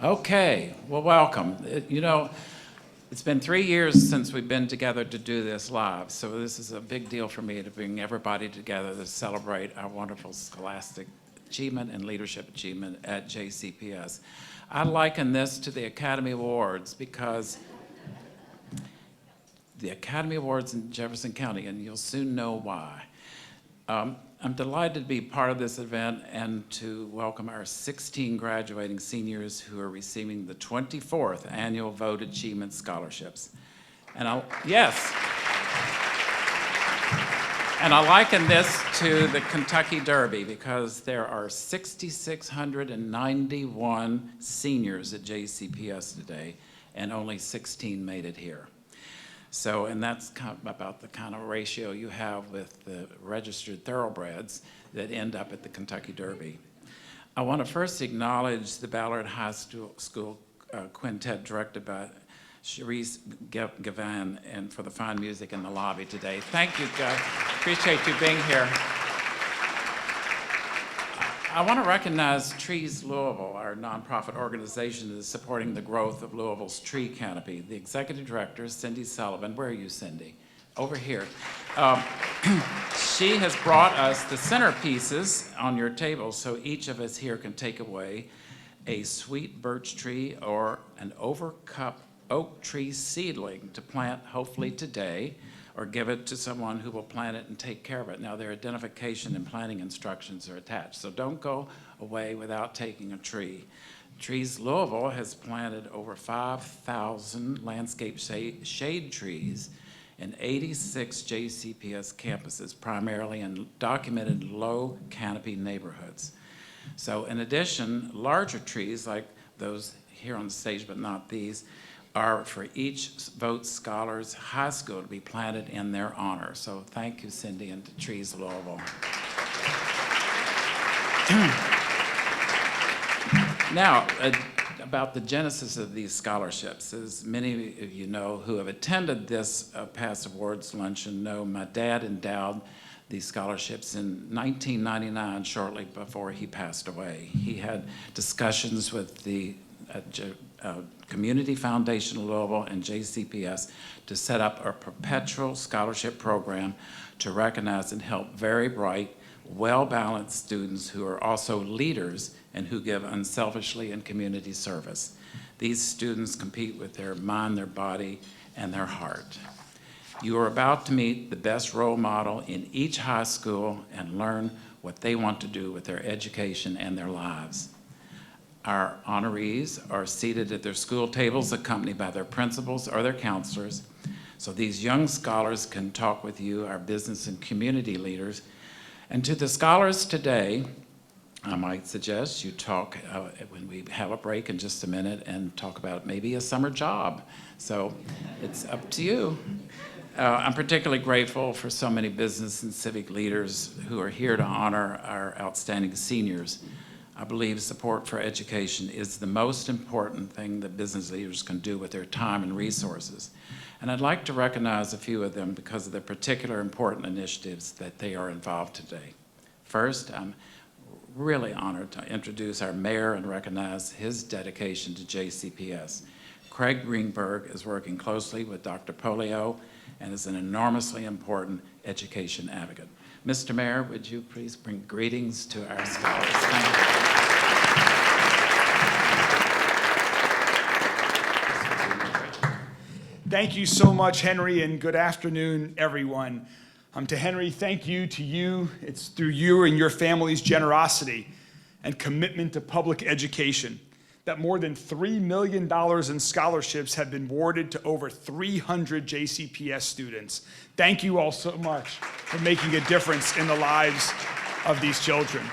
Okay, well, welcome. It's been 3 years since we've been together to do this live, so this is a big deal for me to bring everybody together to celebrate our wonderful scholastic achievement and leadership achievement at JCPS. I liken this to the Academy Awards because the Academy Awards in Jefferson County, and you'll soon know why. I'm delighted to be part of this event and to welcome our 16 graduating seniors who are receiving the 24th Annual Vogt Achievement Scholarships. And I liken this to the Kentucky Derby because there are 6,691 seniors at JCPS today, and only 16 made it here. So, and that's kind of about the kind of ratio you have with the registered thoroughbreds that end up at the Kentucky Derby. I want to first acknowledge the Ballard High School quintet directed by Cherise Gavan and for the fine music in the lobby today. Thank you, guys. Appreciate you being here. I want to recognize Trees Louisville, our nonprofit organization that is supporting the growth of Louisville's tree canopy. The executive director, Cindy Sullivan, where are you, Cindy? Over here. She has brought us the centerpieces on your table so each of us here can take away a sweet birch tree or an overcup oak tree seedling to plant hopefully today, or give it to someone who will plant it and take care of it. Now, their identification and planting instructions are attached, so don't go away without taking a tree. Trees Louisville has planted over 5,000 landscape shade trees in 86 JCPS campuses, primarily in documented low canopy neighborhoods. So in addition, larger trees like those here on the stage, but not these, are for each Vogt Scholars High School to be planted in their honor. So thank you, Cindy, and to Trees Louisville. Now, about the genesis of these scholarships. As many of you know who have attended this past awards luncheon know, my dad endowed these scholarships in 1999, shortly before he passed away. He had discussions with the Community Foundation of Louisville and JCPS to set up a perpetual scholarship program to recognize and help very bright, well-balanced students who are also leaders and who give unselfishly in community service. These students compete with their mind, their body, and their heart. You are about to meet the best role model in each high school and learn what they want to do with their education and their lives. Our honorees are seated at their school tables accompanied by their principals or their counselors. So these young scholars can talk with you, our business and community leaders. And to the scholars today, I might suggest you talk when we have a break in just a minute and talk about maybe a summer job. So it's up to you. I'm particularly grateful for so many business and civic leaders who are here to honor our outstanding seniors. I believe support for education is the most important thing that business leaders can do with their time and resources. And I'd like to recognize a few of them because of the particular important initiatives that they are involved today. First, I'm really honored to introduce our mayor and recognize his dedication to JCPS. Craig Greenberg is working closely with Dr. Polio and is an enormously important education advocate. Mr. Mayor, would you please bring greetings to our scholars? Thank you. Thank you so much, Henry, and good afternoon, everyone. To Henry, thank you to you. It's through you and your family's generosity and commitment to public education that more than $3 million in scholarships have been awarded to over 300 JCPS students. Thank you all so much for making a difference in the lives of these children.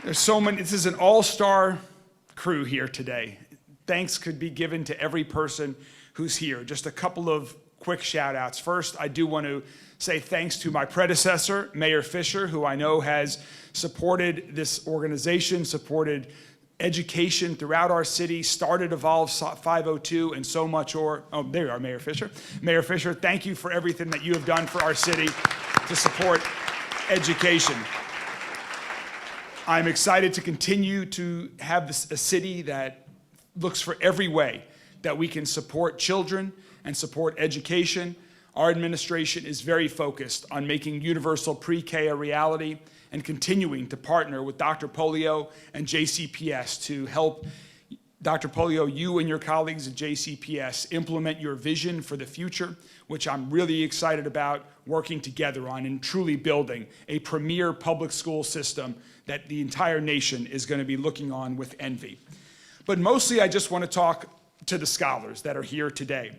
There's so many, this is an all-star crew here today. Thanks could be given to every person who's here. Just a couple of quick shout outs. First, I do want to say thanks to my predecessor, Mayor Fisher, who I know has supported this organization, supported education throughout our city, started Evolve 502 and so much more. Oh, there you are, Mayor Fisher. Mayor Fisher, thank you for everything that you have done for our city to support education. I'm excited to continue to have a city that looks for every way that we can support children and support education. Our administration is very focused on making universal pre-K a reality and continuing to partner with Dr. Polio and JCPS to help Dr. Polio, you and your colleagues at JCPS implement your vision for the future, which I'm really excited about working together on and truly building a premier public school system that the entire nation is going to be looking on with envy. But mostly I just want to talk to the scholars that are here today.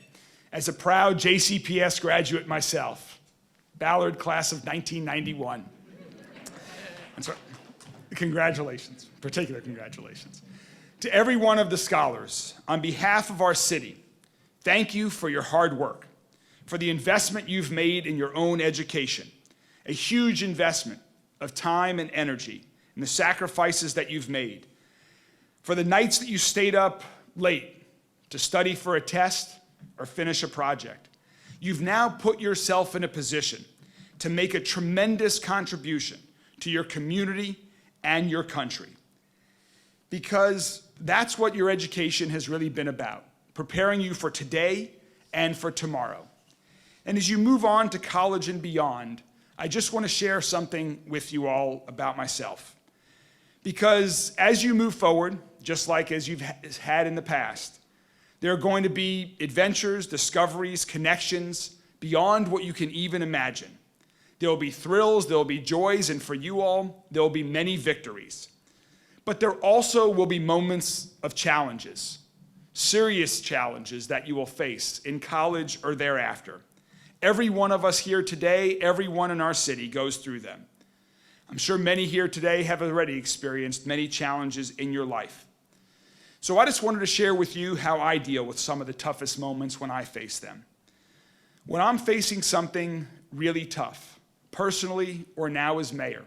As a proud JCPS graduate myself, Ballard class of 1991. And so, congratulations, particular congratulations. To every one of the scholars, on behalf of our city, thank you for your hard work, for the investment you've made in your own education, a huge investment of time and energy, and the sacrifices that you've made, for the nights that you stayed up late to study for a test or finish a project. You've now put yourself in a position to make a tremendous contribution to your community and your country. Because that's what your education has really been about, preparing you for today and for tomorrow. And as you move on to college and beyond, I just want to share something with you all about myself. Because as you move forward, just like as you've had in the past, there are going to be adventures, discoveries, connections beyond what you can even imagine. There will be thrills, there will be joys, and for you all, there will be many victories. But there also will be moments of challenges, serious challenges that you will face in college or thereafter. Every one of us here today, everyone in our city goes through them. I'm sure many here today have already experienced many challenges in your life. So I just wanted to share with you how I deal with some of the toughest moments when I face them. When I'm facing something really tough, personally or now as mayor,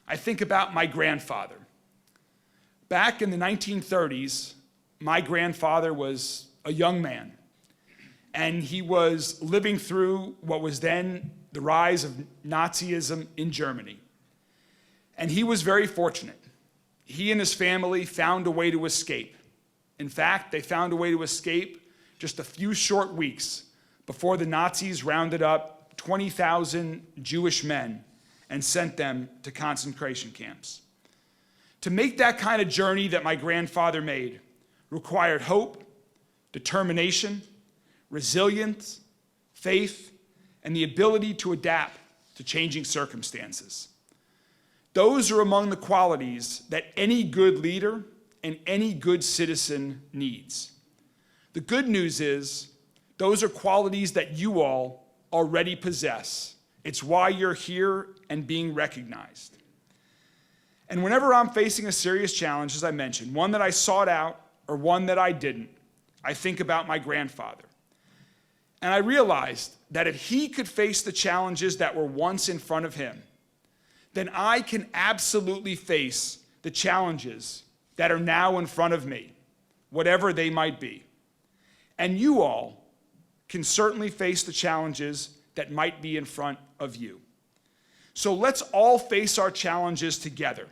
I think about my grandfather. Back in the 1930s, my grandfather was a young man, and he was living through what was then the rise of Nazism in Germany. And he was very fortunate. He and his family found a way to escape. In fact, they found a way to escape just a few short weeks before the Nazis rounded up 20,000 Jewish men and sent them to concentration camps. To make that kind of journey that my grandfather made required hope, determination, resilience, faith, and the ability to adapt to changing circumstances. Those are among the qualities that any good leader and any good citizen needs. The good news is, those are qualities that you all already possess. It's why you're here and being recognized. And whenever I'm facing a serious challenge, as I mentioned, one that I sought out or one that I didn't, I think about my grandfather. And I realized that if he could face the challenges that were once in front of him, then I can absolutely face the challenges that are now in front of me, whatever they might be. And you all can certainly face the challenges that might be in front of you. So let's all face our challenges together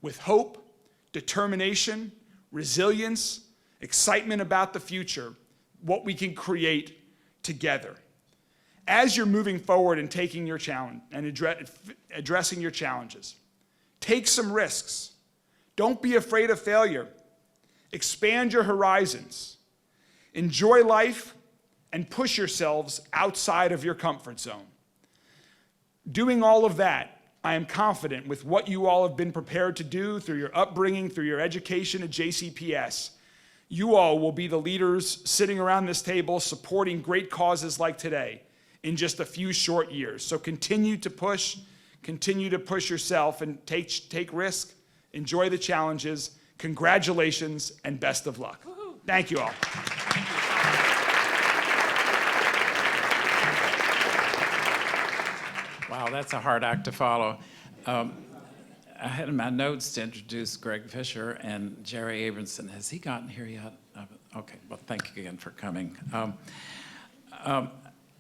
with hope, determination, resilience, excitement about the future, what we can create together. As you're moving forward and taking your challenge and addressing your challenges, take some risks. Don't be afraid of failure. Expand your horizons. Enjoy life and push yourselves outside of your comfort zone. Doing all of that, I am confident with what you all have been prepared to do through your upbringing, through your education at JCPS, you all will be the leaders sitting around this table supporting great causes like today in just a few short years. So continue to push yourself and take risk, enjoy the challenges. Congratulations and best of luck. Thank you all. Wow, that's a hard act to follow. I had in my notes to introduce Greg Fisher and Jerry Abramson. Has he gotten here yet? Okay, well, thank you again for coming.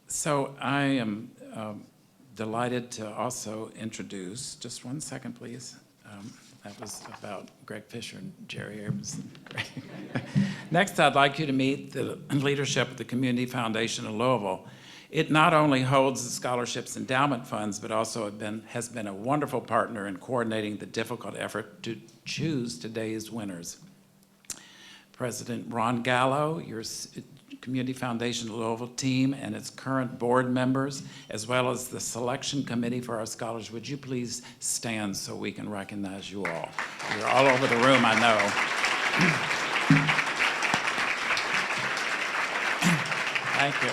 So I am delighted to also introduce, just one second, please. That was about Greg Fisher and Jerry Abramson. Next, I'd like you to meet the leadership of the Community Foundation of Louisville. It not only holds the scholarships endowment funds, but also has been a wonderful partner in coordinating the difficult effort to choose today's winners. President Ron Gallo, your Community Foundation of Louisville team, and its current board members, as well as the selection committee for our scholars, would you please stand so we can recognize you all? You're all over the room, I know. Thank you.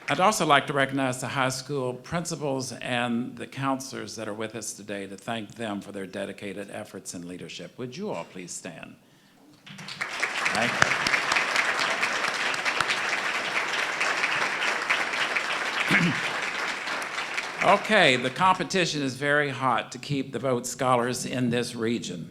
I'd also like to recognize the high school principals and the counselors that are with us today to thank them for their dedicated efforts and leadership. Would you all please stand? Thank you. Okay, the competition is very hot to keep the Vogt Scholars in this region.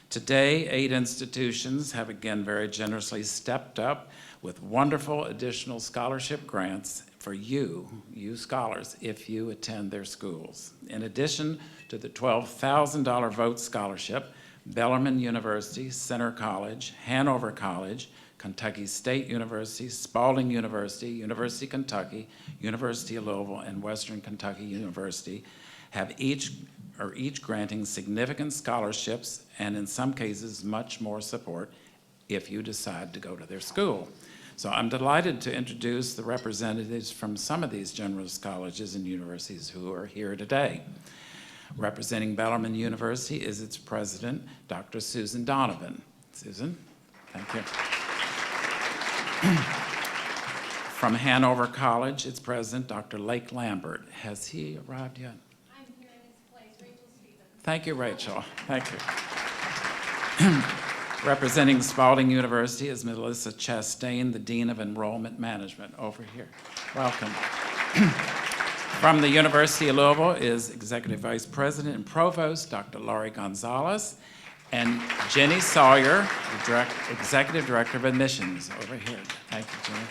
Today, 8 institutions have again very generously stepped up with wonderful additional scholarship grants for you scholars, if you attend their schools. In addition to the $12,000 Vogt Scholarship, Bellarmine University, Centre College, Hanover College, Kentucky State University, Spalding University, University of Kentucky, University of Louisville, and Western Kentucky University are each granting significant scholarships and in some cases much more support if you decide to go to their school. So I'm delighted to introduce the representatives from some of these generous colleges and universities who are here today. Representing Bellarmine University is its president, Dr. Susan Donovan. Susan, thank you. From Hanover College, its president, Dr. Lake Lambert. Has he arrived yet? I'm here in his place, Rachel Stevens. Thank you, Rachel. Thank you. Representing Spalding University is Melissa Chastain, the Dean of Enrollment Management, over here. Welcome. From the University of Louisville is Executive Vice President and Provost, Dr. Laurie Gonzalez, and Jenny Sawyer, the Executive Director of Admissions, over here. Thank you, Jenny.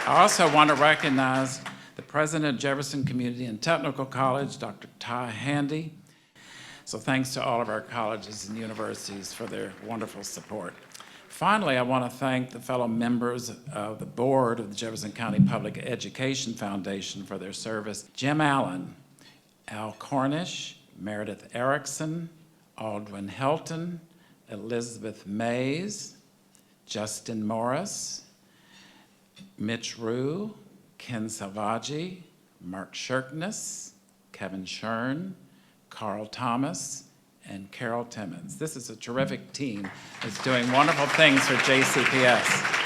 I also want to recognize the President of Jefferson Community and Technical College, Dr. Ty Handy. So thanks to all of our colleges and universities for their wonderful support. Finally, I want to thank the fellow members of the board of the Jefferson County Public Education Foundation for their service. Jim Allen, Al Cornish, Meredith Erickson, Aldwin Helton, Elizabeth Mays, Justin Morris, Mitch Rue, Ken Salvaggi, Mark Shirkness, Kevin Shern, Carl Thomas, and Carol Timmons. This is a terrific team that's doing wonderful things for JCPS.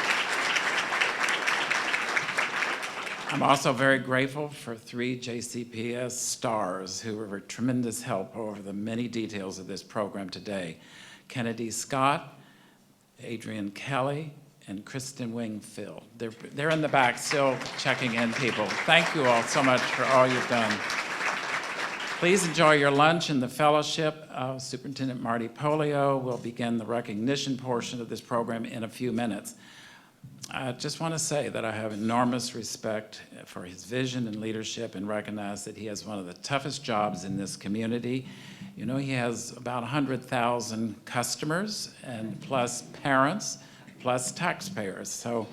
I'm also very grateful for 3 JCPS stars who were of tremendous help over the many details of this program today. Kennedy Scott, Adrian Kelly, and Kristen Wingfield. They're in the back still checking in people. Thank you all so much for all you've done. Please enjoy your lunch and the fellowship. Superintendent Marty Polio will begin the recognition portion of this program in a few minutes. I just want to say that I have enormous respect for his vision and leadership and recognize that he has one of the toughest jobs in this community. You know, he has about 100,000 customers and plus parents, plus taxpayers. So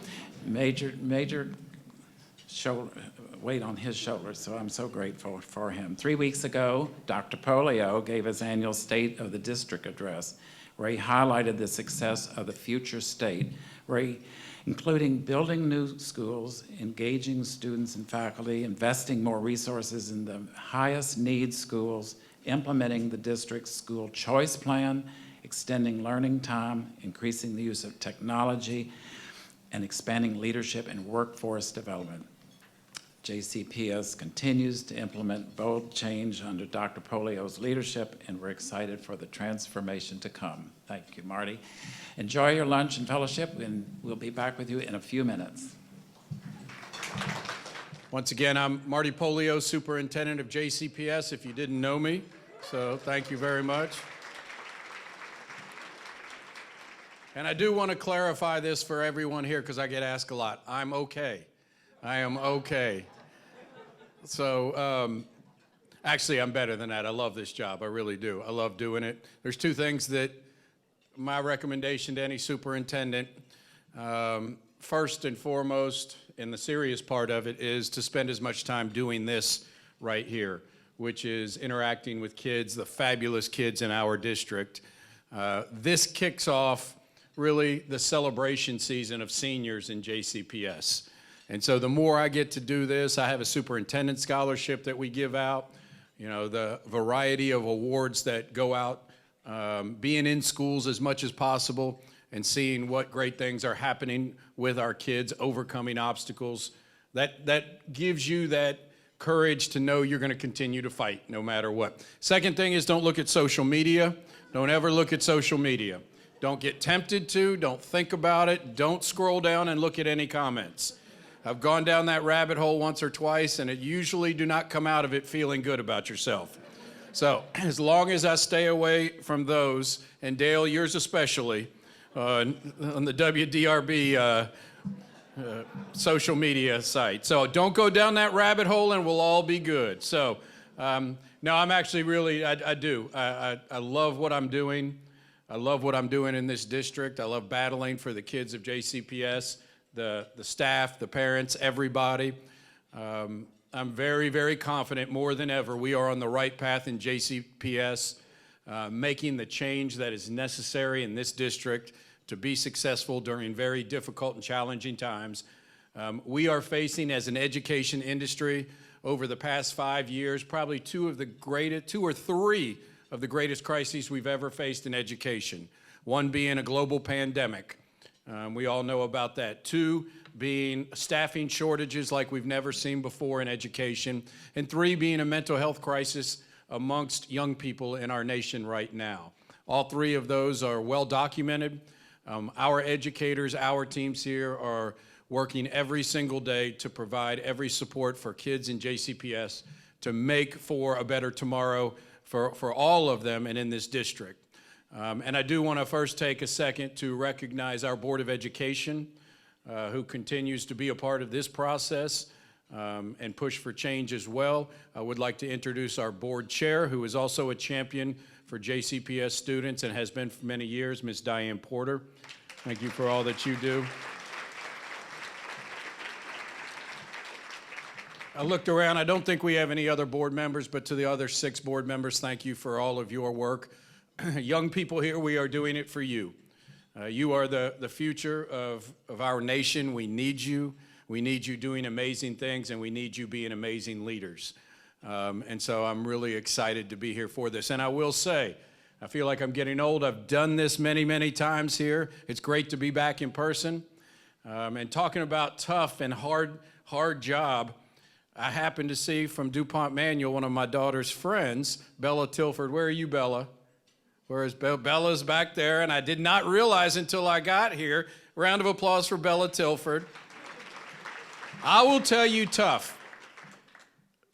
major weight on his shoulders, so I'm so grateful for him. 3 weeks ago, Dr. Polio gave his annual State of the District address, where he highlighted the success of the future state, including building new schools, engaging students and faculty, investing more resources in the highest need schools, implementing the district's school choice plan, extending learning time, increasing the use of technology, and expanding leadership and workforce development. JCPS continues to implement bold change under Dr. Polio's leadership, and we're excited for the transformation to come. Thank you, Marty. Enjoy your lunch and fellowship, and we'll be back with you in a few minutes. Once again, I'm Marty Polio, Superintendent of JCPS, if you didn't know me, so thank you very much. And I do want to clarify this for everyone here because I get asked a lot. I'm okay. I am okay. So actually, I'm better than that. I love this job. I really do. I love doing it. There's 2 things that my recommendation to any superintendent, first and foremost, and the serious part of it, is to spend as much time doing this right here, which is interacting with kids, the fabulous kids in our district. This kicks off really the celebration season of seniors in JCPS. And so the more I get to do this, I have a superintendent scholarship that we give out, you know, the variety of awards that go out, being in schools as much as possible and seeing what great things are happening with our kids, overcoming obstacles. That gives you that courage to know you're going to continue to fight no matter what. Second thing is, don't look at social media. Don't ever look at social media. Don't get tempted to, don't think about it, don't scroll down and look at any comments. I've gone down that rabbit hole once or twice, and it usually do not come out of it feeling good about yourself. So as long as I stay away from those, and Dale, yours especially, on the WDRB social media site. So don't go down that rabbit hole and we'll all be good. So no, I'm actually really, I do. I love what I'm doing. I love what I'm doing in this district. I love battling for the kids of JCPS, the staff, the parents, everybody. I'm very, very confident more than ever we are on the right path in JCPS, making the change that is necessary in this district to be successful during very difficult and challenging times. We are facing, as an education industry, over the past 5 years, probably two or three of the greatest crises we've ever faced in education. One being a global pandemic. We all know about that. Two being staffing shortages like we've never seen before in education. And three being a mental health crisis amongst young people in our nation right now. All three of those are well documented. Our educators, our teams here are working every single day to provide every support for kids in JCPS to make for a better tomorrow for all of them and in this district. And I do want to first take a second to recognize our Board of Education, who continues to be a part of this process and push for change as well. I would like to introduce our board chair, who is also a champion for JCPS students and has been for many years, Ms. Diane Porter. Thank you for all that you do. I looked around. I don't think we have any other board members, but to the other 6 board members, thank you for all of your work. Young people here, we are doing it for you. You are the future of our nation. We need you. We need you doing amazing things, and we need you being amazing leaders. And so I'm really excited to be here for this. And I will say, I feel like I'm getting old. I've done this many, many times here. It's great to be back in person. And talking about tough and hard job, I happened to see from DuPont Manual, one of my daughter's friends, Bella Tilford. Where are you, Bella? Where is Bella? Bella's back there, and I did not realize until I got here. Round of applause for Bella Tilford. I will tell you tough.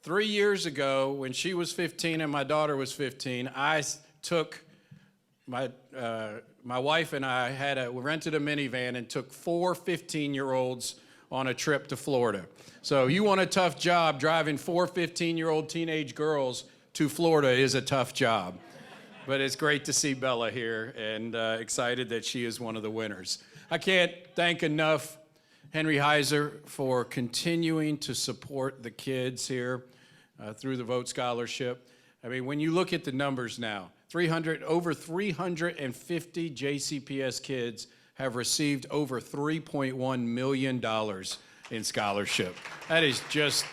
3 years ago, when she was 15 and my daughter was 15, I took my wife and I rented a minivan and took 4 15-year-olds on a trip to Florida. So you want a tough job, driving 4 15-year-old teenage girls to Florida is a tough job. But it's great to see Bella here, and excited that she is one of the winners. I can't thank enough Henry Heuser for continuing to support the kids here through the Vogt Scholarship. I mean, when you look at the numbers now, over 350 JCPS kids have received over $3.1 million in scholarship. That is just,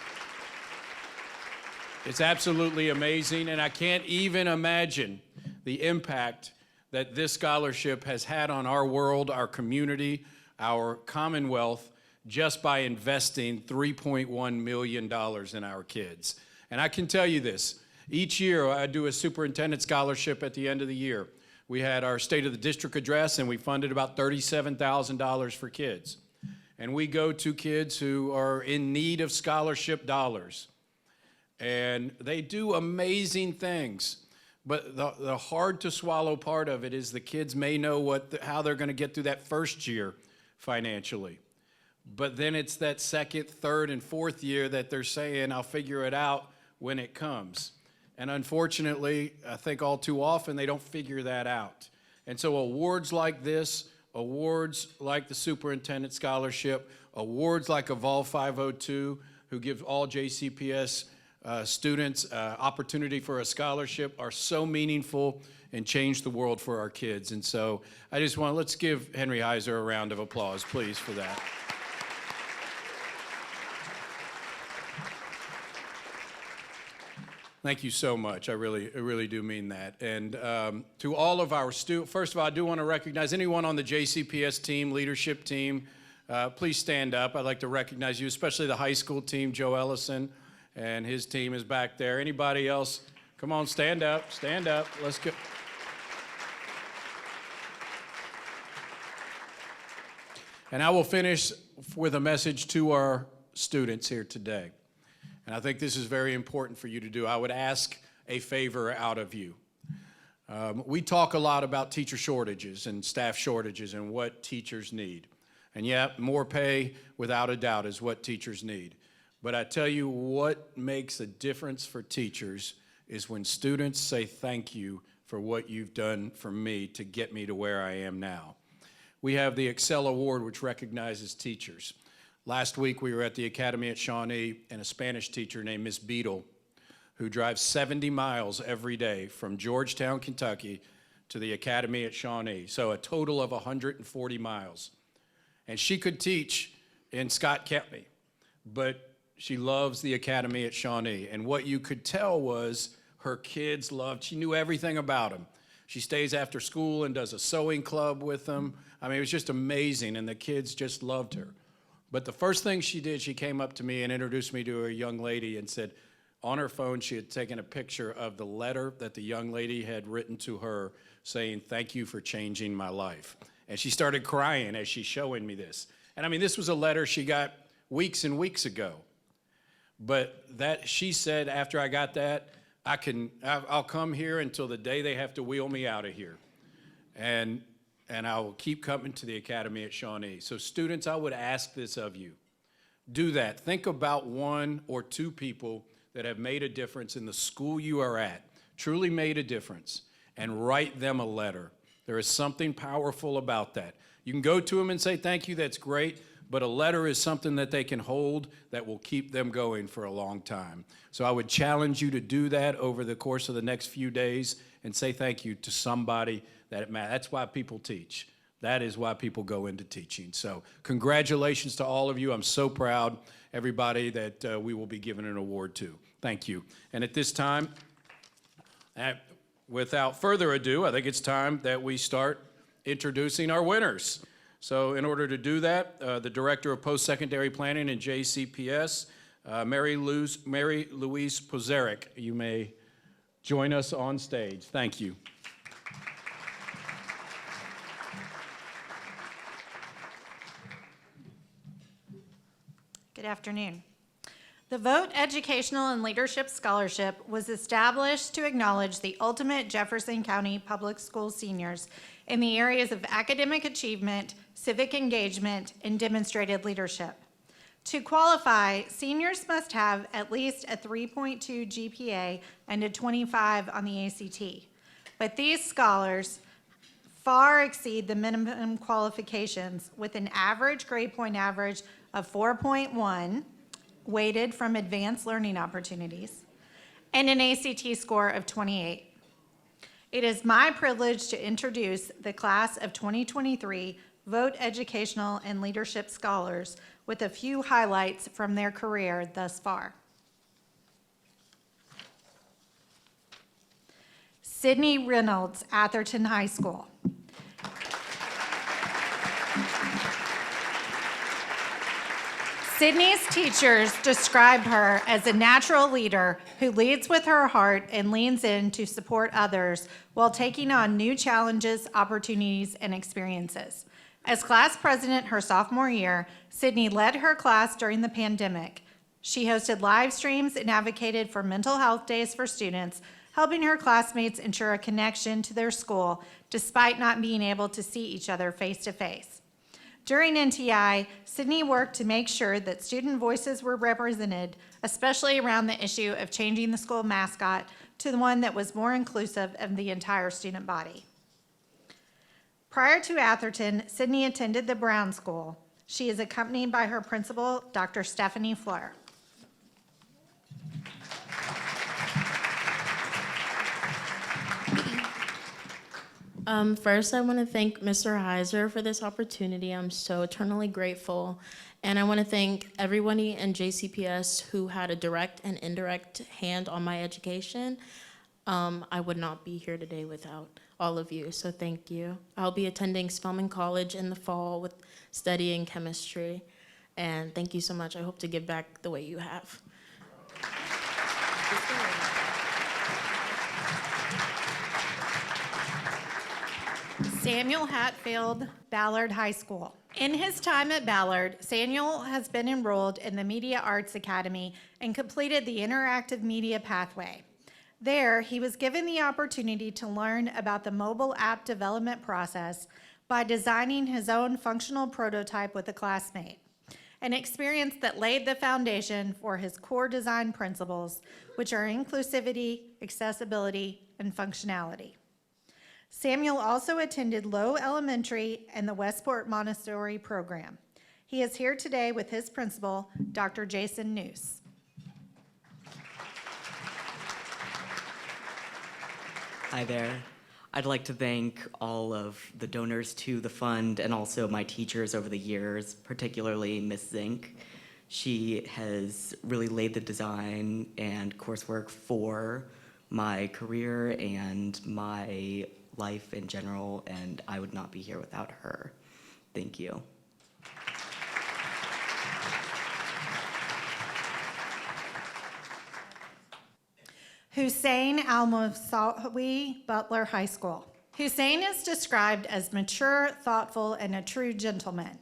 it's absolutely amazing, and I can't even imagine the impact that this scholarship has had on our world, our community, our Commonwealth, just by investing $3.1 million in our kids. And I can tell you this, each year I do a superintendent scholarship at the end of the year. We had our State of the District address, and we funded about $37,000 for kids. And we go to kids who are in need of scholarship dollars. And they do amazing things. But the hard to swallow part of it is the kids may know how they're going to get through that first year financially. But then it's that second, third, and fourth year that they're saying, I'll figure it out when it comes. And unfortunately, I think all too often they don't figure that out. And so awards like this, awards like the Superintendent Scholarship, awards like Evolve 502, who give all JCPS students opportunity for a scholarship, are so meaningful and change the world for our kids. And so I just want, let's give Henry Heuser a round of applause, please, for that. Thank you so much. I really do mean that. And to all of our students, first of all, I do want to recognize anyone on the JCPS team, leadership team. Please stand up. I'd like to recognize you, especially the high school team, Joe Ellison, and his team is back there. Anybody else? Come on, stand up, stand up. Let's go. And I will finish with a message to our students here today. And I think this is very important for you to do. I would ask a favor out of you. We talk a lot about teacher shortages and staff shortages and what teachers need. And yeah, more pay, without a doubt, is what teachers need. But I tell you what makes a difference for teachers is when students say thank you for what you've done for me to get me to where I am now. We have the Excel Award, which recognizes teachers. Last week, we were at the Academy at Shawnee, and a Spanish teacher named Miss Beadle, who drives 70 miles every day from Georgetown, Kentucky, to the Academy at Shawnee, so a total of 140 miles. And she could teach in Scott County, but she loves the Academy at Shawnee. And what you could tell was her kids loved, she knew everything about them. She stays after school and does a sewing club with them. I mean, it was just amazing, and the kids just loved her. But the first thing she did, she came up to me and introduced me to a young lady and said, on her phone, she had taken a picture of the letter that the young lady had written to her saying, "Thank you for changing my life." And she started crying as she's showing me this. And I mean, this was a letter she got weeks and weeks ago. But that, she said, after I got that, I'll come here until the day they have to wheel me out of here. And I will keep coming to the Academy at Shawnee. So students, I would ask this of you. Do that. Think about one or two people that have made a difference in the school you are at, truly made a difference, and write them a letter. There is something powerful about that. You can go to them and say, thank you, that's great, but a letter is something that they can hold that will keep them going for a long time. So I would challenge you to do that over the course of the next few days and say thank you to somebody that it matters. That's why people teach. That is why people go into teaching. So congratulations to all of you. I'm so proud, everybody, that we will be giving an award to. Thank you. And at this time, without further ado, I think it's time that we start introducing our winners. So in order to do that, the Director of Post-Secondary Planning in JCPS, Mary Louise Pozeric, you may join us on stage. Thank you. Good afternoon. The Vogt Educational and Leadership Scholarship was established to acknowledge the ultimate Jefferson County Public School seniors in the areas of academic achievement, civic engagement, and demonstrated leadership. To qualify, seniors must have at least a 3.2 GPA and a 25 on the ACT. But these scholars far exceed the minimum qualifications with an average grade point average of 4.1, weighted from advanced learning opportunities, and an ACT score of 28. It is my privilege to introduce the class of 2023 Vogt Educational and Leadership Scholars with a few highlights from their career thus far. Sydney Reynolds, Atherton High School. Sydney's teachers describe her as a natural leader who leads with her heart and leans in to support others while taking on new challenges, opportunities, and experiences. As class president her sophomore year, Sydney led her class during the pandemic. She hosted live streams and advocated for mental health days for students, helping her classmates ensure a connection to their school despite not being able to see each other face to face. During NTI, Sydney worked to make sure that student voices were represented, especially around the issue of changing the school mascot to the one that was more inclusive of the entire student body. Prior to Atherton, Sydney attended the Brown School. She is accompanied by her principal, Dr. Stephanie Fleur. First, I want to thank Mr. Heuser for this opportunity. I'm so eternally grateful. And I want to thank everybody in JCPS who had a direct and indirect hand on my education. I would not be here today without all of you, so thank you. I'll be attending Spelman College in the fall with studying chemistry. And thank you so much. I hope to give back the way you have. Samuel Hatfield, Ballard High School. In his time at Ballard, Samuel has been enrolled in the Media Arts Academy and completed the Interactive Media Pathway. There, he was given the opportunity to learn about the mobile app development process by designing his own functional prototype with a classmate, an experience that laid the foundation for his core design principles, which are inclusivity, accessibility, and functionality. Samuel also attended Low Elementary and the Westport Montessori program. He is here today with his principal, Dr. Jason Noose. Hi there. I'd like to thank all of the donors to the fund and also my teachers over the years, particularly Ms. Zink. She has really laid the design and coursework for my career and my life in general, and I would not be here without her. Thank you. Hussein Al-Mosawi, Butler High School. Hussein is described as mature, thoughtful, and a true gentleman.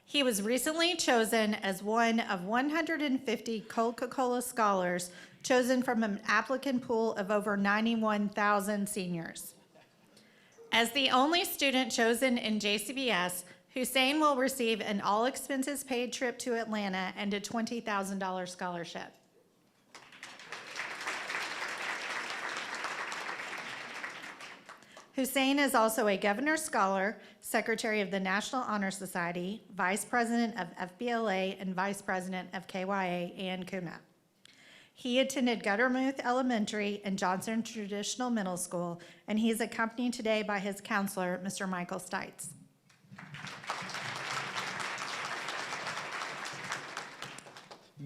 He was recently chosen as one of 150 Coca-Cola scholars chosen from an applicant pool of over 91,000 seniors. As the only student chosen in JCPS, Hussein will receive an all-expenses-paid trip to Atlanta and a $20,000 scholarship. Hussein is also a Governor's Scholar, Secretary of the National Honor Society, Vice President of FBLA, and Vice President of KYA and CUNA. He attended Guttermouth Elementary and Johnson Traditional Middle School, and he is accompanied today by his counselor, Mr. Michael Stites.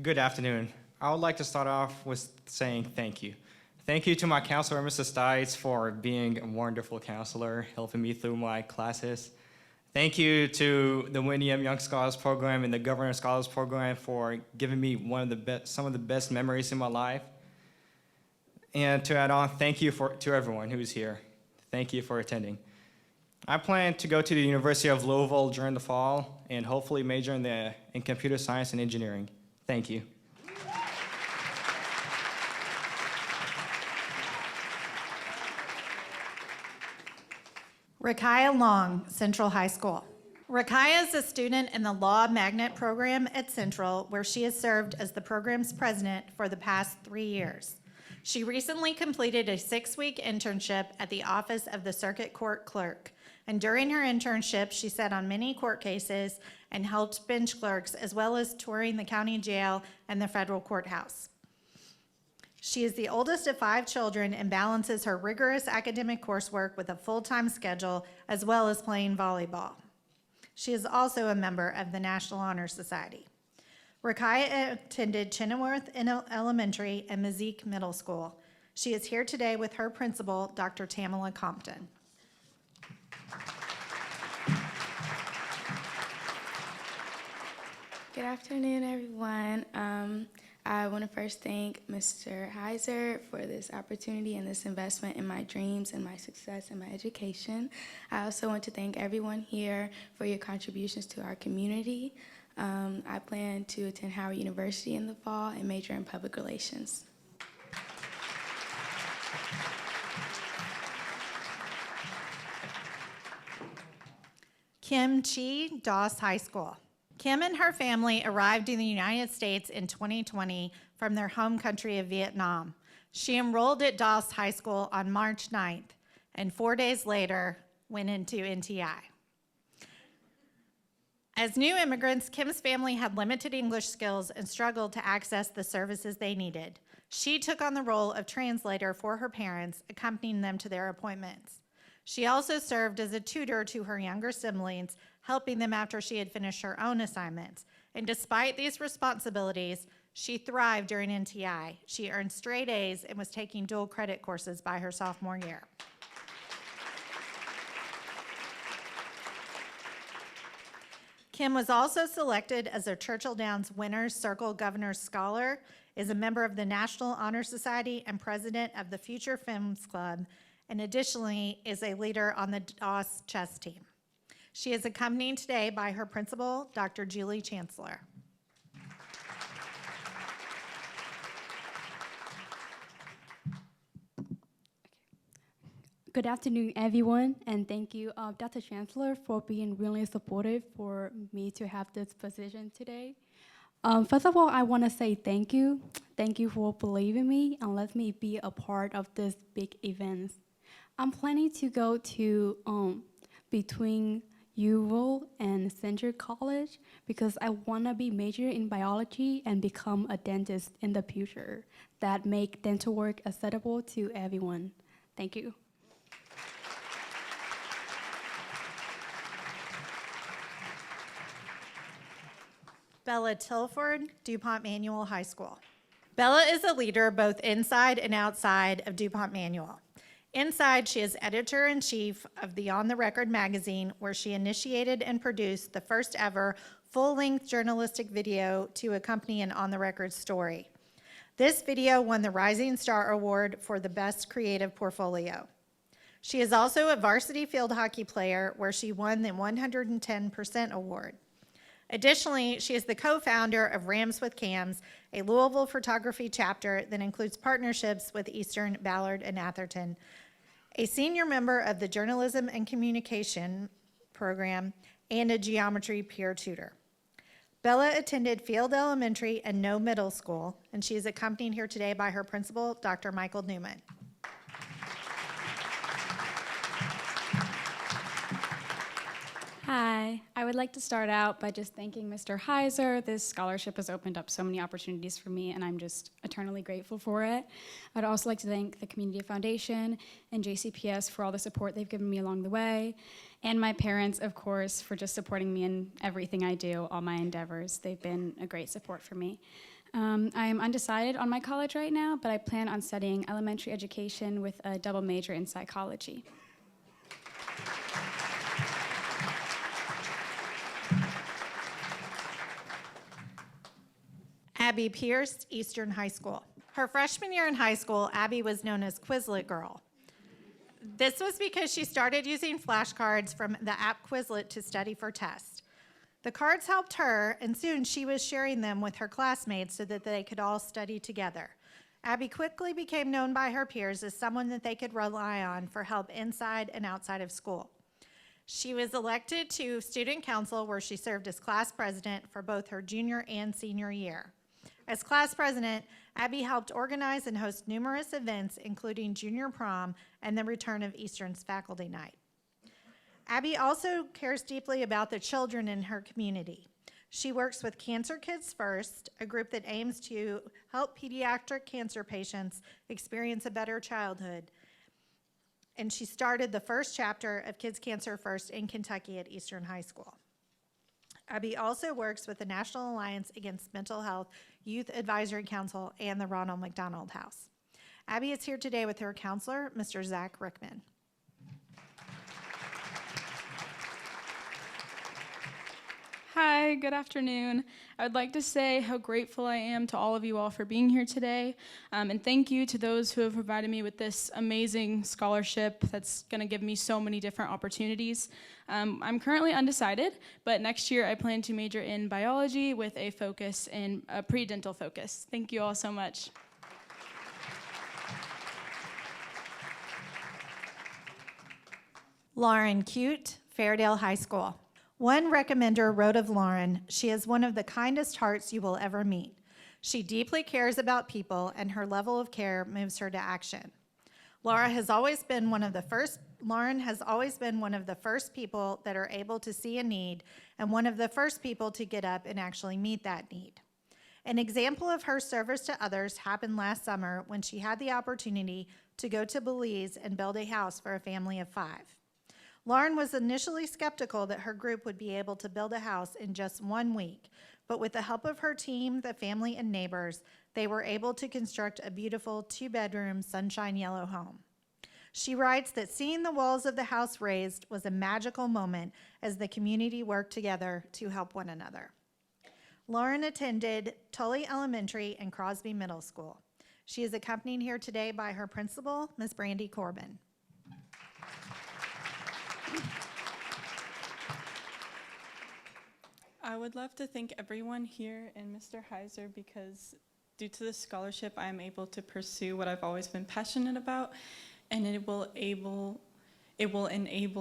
Good afternoon. I would like to start off with saying thank you. Thank you to my counselor, Mr. Stites, for being a wonderful counselor, helping me through my classes. Thank you to the Winnie M. Young Scholars Program and the Governor Scholars Program for giving me some of the best memories in my life. And to add on, thank you to everyone who's here. Thank you for attending. I plan to go to the University of Louisville during the fall and hopefully major in computer science and engineering. Thank you. Rakaya Long, Central High School. Rakaya is a student in the Law Magnet program at Central, where she has served as the program's president for the past 3 years. She recently completed a 6-week internship at the Office of the Circuit Court Clerk, and during her internship, she sat on many court cases and helped bench clerks, as well as touring the county jail and the federal courthouse. She is the oldest of 5 children and balances her rigorous academic coursework with a full-time schedule, as well as playing volleyball. She is also a member of the National Honor Society. Rakaya attended Chenoweth Elementary and Mazik Middle School. She is here today with her principal, Dr. Tamala Compton. Good afternoon, everyone. I want to first thank Mr. Heuser for this opportunity and this investment in my dreams and my success and my education. I also want to thank everyone here for your contributions to our community. I plan to attend Howard University in the fall and major in public relations. Kim Chi, Doss High School. Kim and her family arrived in the United States in 2020 from their home country of Vietnam. She enrolled at Doss High School on March 9th, and 4 days later went into NTI. As new immigrants, Kim's family had limited English skills and struggled to access the services they needed. She took on the role of translator for her parents, accompanying them to their appointments. She also served as a tutor to her younger siblings, helping them after she had finished her own assignments. And despite these responsibilities, she thrived during NTI. She earned straight A's and was taking dual credit courses by her sophomore year. Kim was also selected as a Churchill Downs Winners Circle Governor's Scholar, is a member of the National Honor Society and president of the Future Films Club, and additionally is a leader on the DOS chess team. She is accompanied today by her principal, Dr. Julie Chancellor. Good afternoon, everyone, and thank you, Dr. Chancellor, for being really supportive for me to have this position today. First of all, I want to say thank you. Thank you for believing me and let me be a part of this big event. I'm planning to go to between UVille and Central College because I want to be major in biology and become a dentist in the future that make dental work accessible to everyone. Thank you. Bella Tilford, DuPont Manual High School. Bella is a leader both inside and outside of DuPont Manual. Inside, she is editor-in-chief of the On the Record magazine, where she initiated and produced the first ever full-length journalistic video to accompany an On the Record story. This video won the Rising Star Award for the Best Creative Portfolio. She is also a varsity field hockey player, where she won the 110% award. Additionally, she is the co-founder of Rams with Cams, a Louisville photography chapter that includes partnerships with Eastern, Ballard, and Atherton, a senior member of the Journalism and Communication program, and a geometry peer tutor. Bella attended Field Elementary and No Middle School, and she is accompanied here today by her principal, Dr. Michael Newman. Hi, I would like to start out by just thanking Mr. Heuser. This scholarship has opened up so many opportunities for me, and I'm just eternally grateful for it. I'd also like to thank the Community Foundation and JCPS for all the support they've given me along the way, and my parents, of course, for just supporting me in everything I do, all my endeavors. They've been a great support for me. I am undecided on my college right now, but I plan on studying elementary education with a double major in psychology. Abby Pierce, Eastern High School. Her freshman year in high school, Abby was known as Quizlet Girl. This was because she started using flashcards from the app Quizlet to study for tests. The cards helped her, and soon she was sharing them with her classmates so that they could all study together. Abby quickly became known by her peers as someone that they could rely on for help inside and outside of school. She was elected to student council, where she served as class president for both her junior and senior year. As class president, Abby helped organize and host numerous events, including junior prom and the return of Eastern's faculty night. Abby also cares deeply about the children in her community. She works with Cancer Kids First, a group that aims to help pediatric cancer patients experience a better childhood. And she started the first chapter of Kids Cancer First in Kentucky at Eastern High School. Abby also works with the National Alliance Against Mental Health Youth Advisory Council and the Ronald McDonald House. Abby is here today with her counselor, Mr. Zach Rickman. Hi, good afternoon. I would like to say how grateful I am to all of you all for being here today, and thank you to those who have provided me with this amazing scholarship that's going to give me so many different opportunities. I'm currently undecided, but next year I plan to major in biology with a focus in a pre-dental focus. Thank you all so much. Lauren Cute, Fairdale High School. One recommender wrote of Lauren, "She has one of the kindest hearts you will ever meet. She deeply cares about people, and her level of care moves her to action." Lauren has always been one of the first people that are able to see a need and one of the first people to get up and actually meet that need. An example of her service to others happened last summer when she had the opportunity to go to Belize and build a house for a family of 5. Lauren was initially skeptical that her group would be able to build a house in just 1 week, but with the help of her team, the family, and neighbors, they were able to construct a beautiful 2-bedroom sunshine yellow home. She writes that seeing the walls of the house raised was a magical moment as the community worked together to help one another. Lauren attended Tully Elementary and Crosby Middle School. She is accompanied here today by her principal, Ms. Brandy Corbin. I would love to thank everyone here and Mr. Heuser because due to this scholarship, I am able to pursue what I've always been passionate about, and it will enable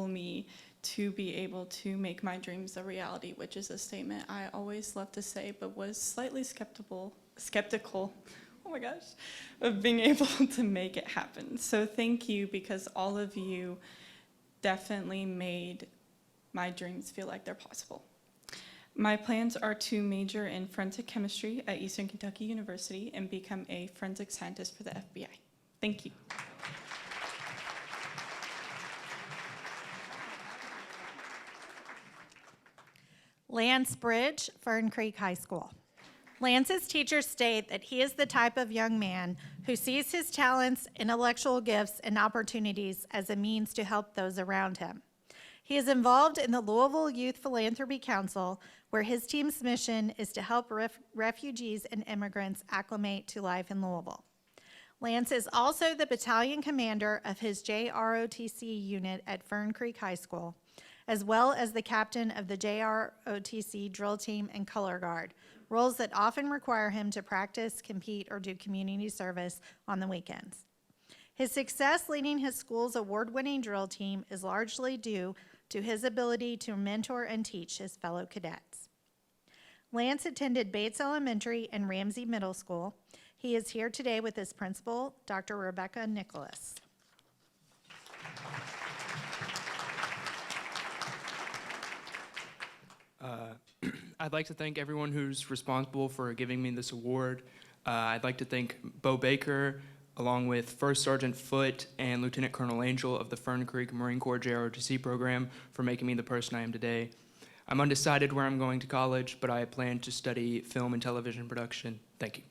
me to be able to make my dreams a reality, which is a statement I always love to say, but was slightly skeptical, oh my gosh, of being able to make it happen. So thank you, because all of you definitely made my dreams feel like they're possible. My plans are to major in forensic chemistry at Eastern Kentucky University and become a forensic scientist for the FBI. Thank you. Lance Bridge, Fern Creek High School. Lance's teachers state that he is the type of young man who sees his talents, intellectual gifts, and opportunities as a means to help those around him. He is involved in the Louisville Youth Philanthropy Council, where his team's mission is to help refugees and immigrants acclimate to life in Louisville. Lance is also the battalion commander of his JROTC unit at Fern Creek High School, as well as the captain of the JROTC drill team and color guard, roles that often require him to practice, compete, or do community service on the weekends. His success leading his school's award-winning drill team is largely due to his ability to mentor and teach his fellow cadets. Lance attended Bates Elementary and Ramsey Middle School. He is here today with his principal, Dr. Rebecca Nicholas. I'd like to thank everyone who's responsible for giving me this award. I'd like to thank Bo Baker, along with First Sergeant Foote and Lieutenant Colonel Angel of the Fern Creek Marine Corps JROTC program for making me the person I am today. I'm undecided where I'm going to college, but I plan to study film and television production. Thank you.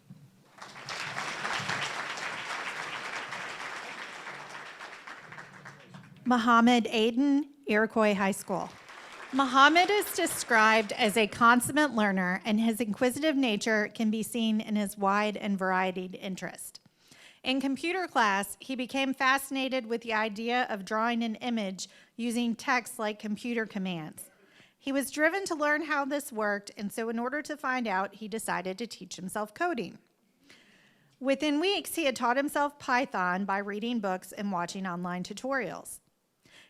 Muhammad Aiden, Iroquois High School. Muhammad is described as a consummate learner, and his inquisitive nature can be seen in his wide and varied interest. In computer class, he became fascinated with the idea of drawing an image using text like computer commands. He was driven to learn how this worked, and so in order to find out, he decided to teach himself coding. Within weeks, he had taught himself Python by reading books and watching online tutorials.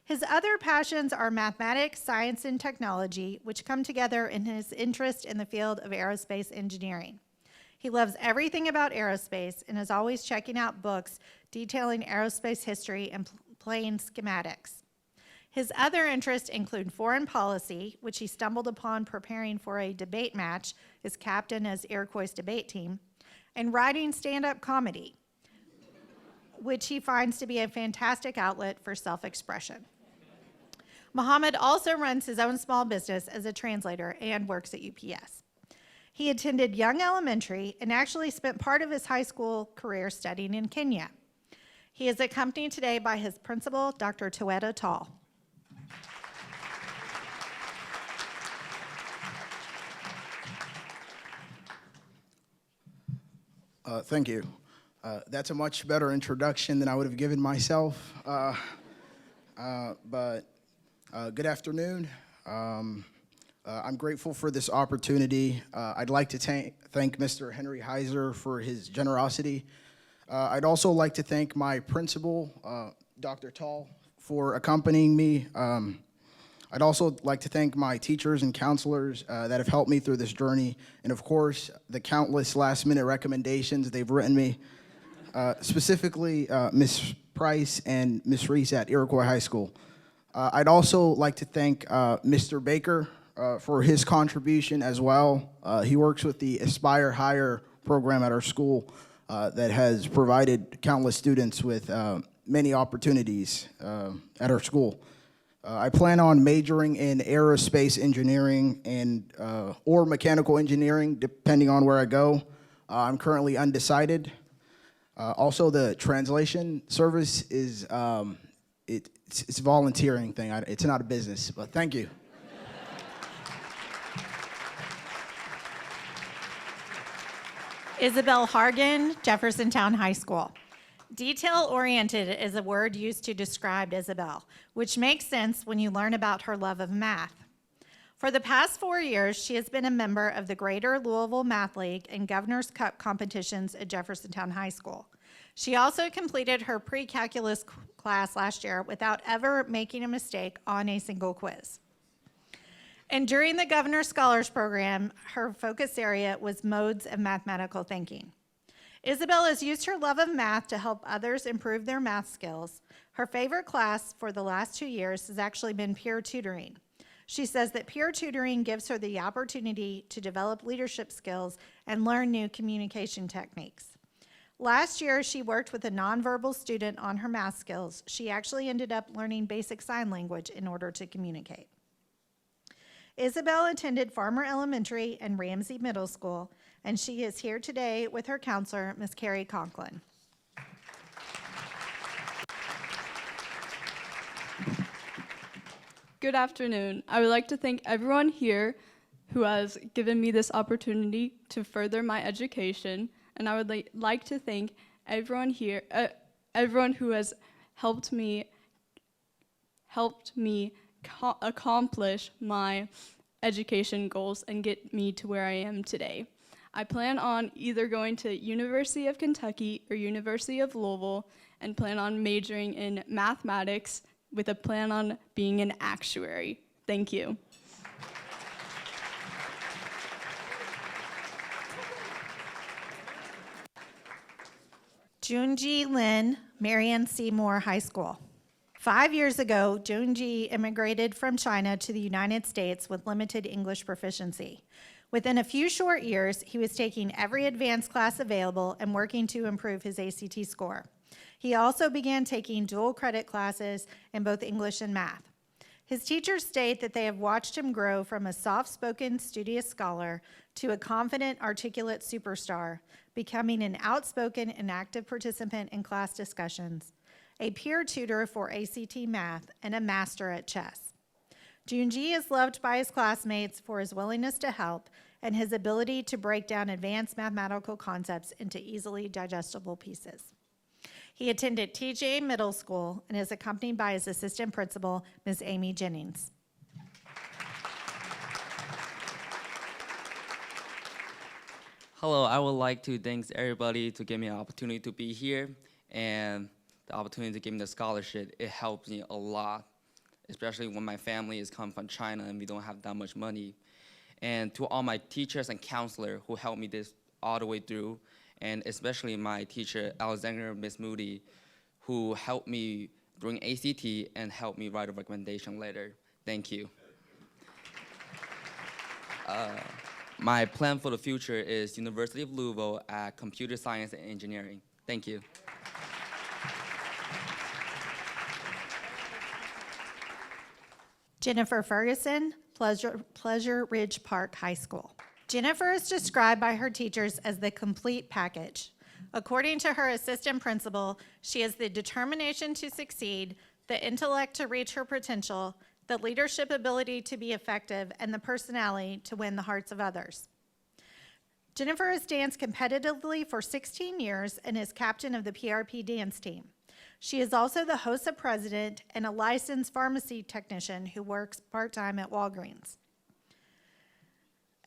His other passions are mathematics, science, and technology, which come together in his interest in the field of aerospace engineering. He loves everything about aerospace and is always checking out books detailing aerospace history and plane schematics. His other interests include foreign policy, which he stumbled upon preparing for a debate match as captain as Iroquois' debate team, and writing stand-up comedy, which he finds to be a fantastic outlet for self-expression. Muhammad also runs his own small business as a translator and works at UPS. He attended Young Elementary and actually spent part of his high school career studying in Kenya. He is accompanied today by his principal, Dr. Toedo Tall. Thank you. That's a much better introduction than I would have given myself. But good afternoon. I'm grateful for this opportunity. I'd like to thank Mr. Henry Heuser for his generosity. I'd also like to thank my principal, Dr. Tall, for accompanying me. I'd also like to thank my teachers and counselors that have helped me through this journey, and of course, the countless last-minute recommendations they've written me. Specifically, Ms. Price and Ms. Reese at Iroquois High School. I'd also like to thank Mr. Baker for his contribution as well. He works with the Aspire Higher program at our school that has provided countless students with many opportunities at our school. I plan on majoring in aerospace engineering and or mechanical engineering, depending on where I go. I'm currently undecided. Also, the translation service is it's a volunteering thing. It's not a business, but thank you. Isabel Hargan, Jeffersontown High School. Detail-oriented is a word used to describe Isabel, which makes sense when you learn about her love of math. For the past 4 years, she has been a member of the Greater Louisville Math League and Governor's Cup competitions at Jeffersontown High School. She also completed her pre-calculus class last year without ever making a mistake on a single quiz. And during the Governor's Scholars Program, her focus area was modes of mathematical thinking. Isabel has used her love of math to help others improve their math skills. Her favorite class for the last 2 years has actually been peer tutoring. She says that peer tutoring gives her the opportunity to develop leadership skills and learn new communication techniques. Last year, she worked with a nonverbal student on her math skills. She actually ended up learning basic sign language in order to communicate. Isabel attended Farmer Elementary and Ramsey Middle School, and she is here today with her counselor, Ms. Carrie Conklin. Good afternoon. I would like to thank everyone here who has given me this opportunity to further my education, and I would like to thank everyone here, everyone who has helped me accomplish my education goals and get me to where I am today. I plan on either going to University of Kentucky or University of Louisville and plan on majoring in mathematics with a plan on being an actuary. Thank you. Junji Lin, Marion Seymour High School. 5 years ago, Junji immigrated from China to the United States with limited English proficiency. Within a few short years, he was taking every advanced class available and working to improve his ACT score. He also began taking dual credit classes in both English and math. His teachers state that they have watched him grow from a soft-spoken, studious scholar to a confident, articulate superstar, becoming an outspoken and active participant in class discussions, a peer tutor for ACT math, and a master at chess. Junji is loved by his classmates for his willingness to help and his ability to break down advanced mathematical concepts into easily digestible pieces. He attended TJ Middle School and is accompanied by his assistant principal, Ms. Amy Jennings. Hello, I would like to thank everybody to give me an opportunity to be here, and the opportunity to give me the scholarship. It helped me a lot, especially when my family is coming from China and we don't have that much money. And to all my teachers and counselors who helped me this all the way through, and especially my teacher, Alexander Miss Moody, who helped me during ACT and helped me write a recommendation letter. Thank you. My plan for the future is University of Louisville at Computer Science and Engineering. Thank you. Jennifer Ferguson, Pleasure Ridge Park High School. Jennifer is described by her teachers as the complete package. According to her assistant principal, she has the determination to succeed, the intellect to reach her potential, the leadership ability to be effective, and the personality to win the hearts of others. Jennifer has danced competitively for 16 years and is captain of the PRP dance team. She is also the HOSA president and a licensed pharmacy technician who works part-time at Walgreens.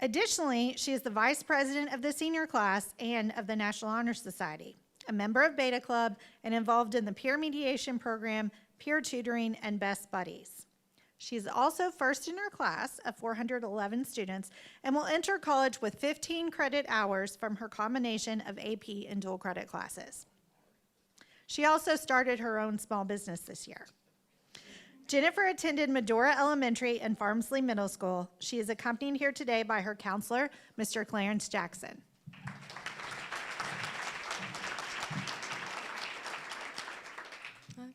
Additionally, she is the vice president of the senior class and of the National Honor Society, a member of Beta Club, and involved in the peer mediation program, peer tutoring, and Best Buddies. She is also first in her class of 411 students and will enter college with 15 credit hours from her combination of AP and dual credit classes. She also started her own small business this year. Jennifer attended Medora Elementary and Farmsley Middle School. She is accompanied here today by her counselor, Mr. Clarence Jackson.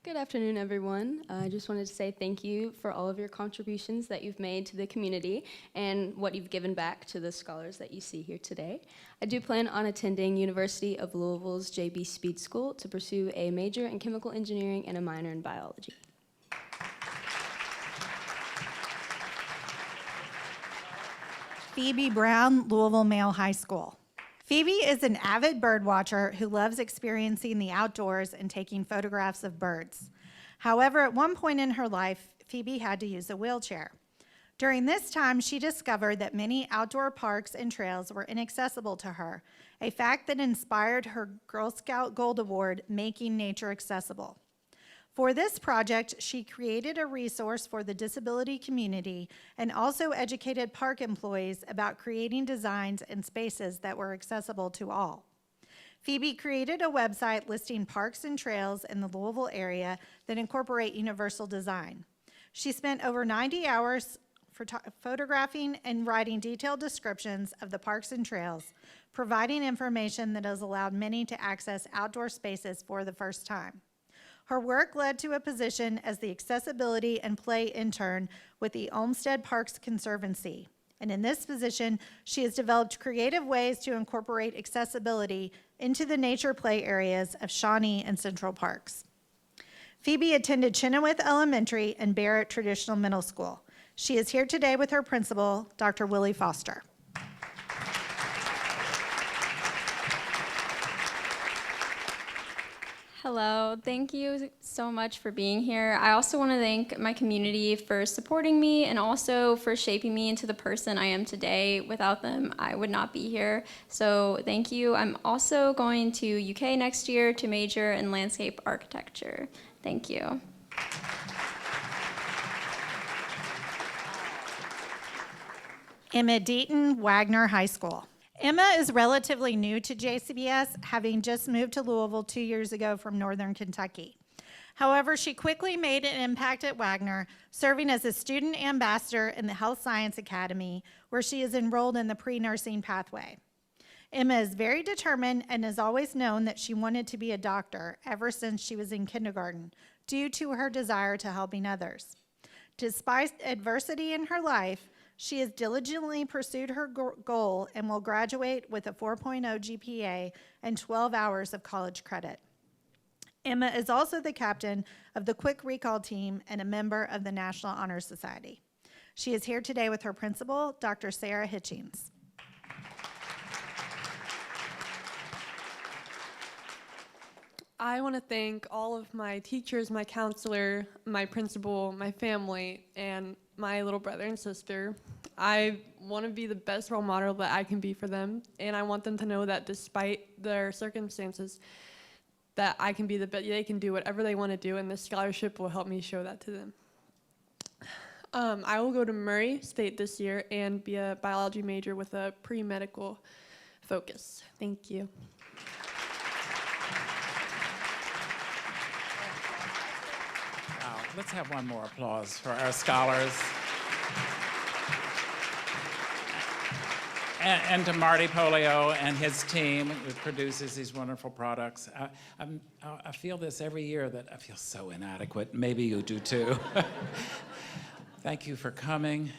Good afternoon, everyone. I just wanted to say thank you for all of your contributions that you've made to the community and what you've given back to the scholars that you see here today. I do plan on attending University of Louisville's JB Speed School to pursue a major in chemical engineering and a minor in biology. Phoebe Brown, Louisville Male High School. Phoebe is an avid bird watcher who loves experiencing the outdoors and taking photographs of birds. However, at one point in her life, Phoebe had to use a wheelchair. During this time, she discovered that many outdoor parks and trails were inaccessible to her, a fact that inspired her Girl Scout Gold Award, Making Nature Accessible. For this project, she created a resource for the disability community and also educated park employees about creating designs and spaces that were accessible to all. Phoebe created a website listing parks and trails in the Louisville area that incorporate universal design. She spent over 90 hours photographing and writing detailed descriptions of the parks and trails, providing information that has allowed many to access outdoor spaces for the first time. Her work led to a position as the Accessibility and Play Intern with the Olmsted Parks Conservancy. And in this position, she has developed creative ways to incorporate accessibility into the nature play areas of Shawnee and Central Parks. Phoebe attended Chenoweth Elementary and Barrett Traditional Middle School. She is here today with her principal, Dr. Willie Foster. Hello, thank you so much for being here. I also want to thank my community for supporting me and also for shaping me into the person I am today. Without them, I would not be here. So thank you. I'm also going to UK next year to major in landscape architecture. Thank you. Emma Deaton, Wagner High School. Emma is relatively new to JCPS, having just moved to Louisville 2 years ago from Northern Kentucky. However, she quickly made an impact at Wagner, serving as a student ambassador in the Health Science Academy, where she is enrolled in the pre-nursing pathway. Emma is very determined and has always known that she wanted to be a doctor ever since she was in kindergarten, due to her desire to helping others. Despite adversity in her life, she has diligently pursued her goal and will graduate with a 4.0 GPA and 12 hours of college credit. Emma is also the captain of the Quick Recall team and a member of the National Honor Society. She is here today with her principal, Dr. Sarah Hitchings. I want to thank all of my teachers, my counselor, my principal, my family, and my little brother and sister. I want to be the best role model that I can be for them, and I want them to know that despite their circumstances, that I can be the best, they can do whatever they want to do, and this scholarship will help me show that to them. I will go to Murray State this year and be a biology major with a pre-medical focus. Thank you. Let's have one more applause for our scholars. And to Marty Polio and his team who produces these wonderful products. I feel this every year, that I feel so inadequate. Maybe you do too. Thank you for coming.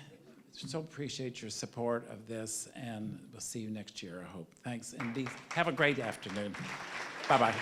So appreciate your support of this, and we'll see you next year, I hope. Thanks, and have a great afternoon. Bye-bye.